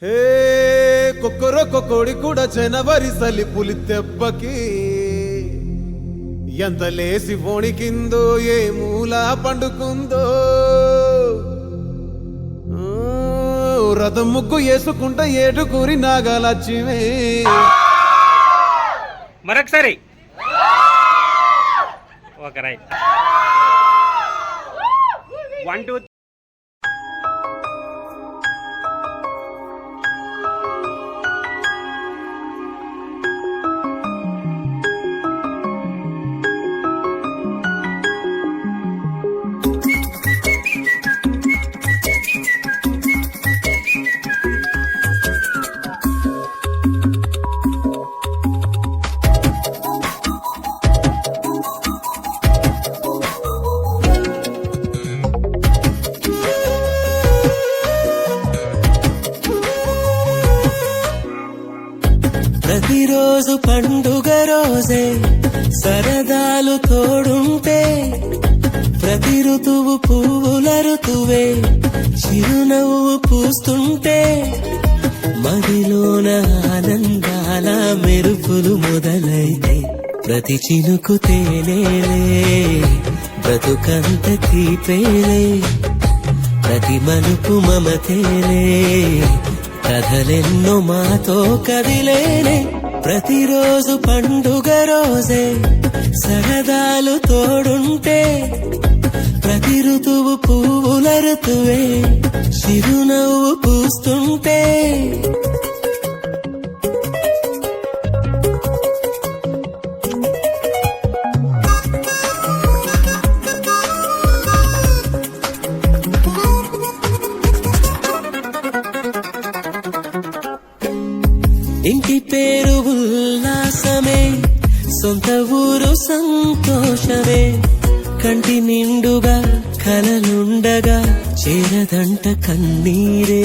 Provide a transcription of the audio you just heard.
హే కొక్కరొక్క కోడి కూడా జనవరి సలి పులి దెబ్బకి ఎంత లేసి వణికిందో ఏ మూల పండుకుందో రథం ముగ్గు వేసుకుంట ఏడుగురి నాగలచ్చిమే మరొకసారి ఓకే రైట్ 1 2 ప్రతిరోజు పండుగ రోజే సరదాలు తోడుంటే ప్రతి ఋతువు పువ్వుల ఋతువే చిరునవ్వు పూస్తుంటే మదిలోన ఆనందాల మెరుపులు మొదలైతే ప్రతి చినుకు తేనేలే బ్రతుకంత తీపేలే ప్రతి మలుపు మమతేలే కథలెన్నో మాతో కదిలేనే ప్రతిరోజు పండుగ రోజే సరదాలు తోడుంటే ప్రతి ఋతువు పువ్వుల ఋతువే చిరునవ్వు పూస్తుంటే ఇంటి పేరు ఉల్లాసమే సొంత ఊరు సంతోషమే కంటి నిండుగా కలలుండగా చేరదంట కన్నీరే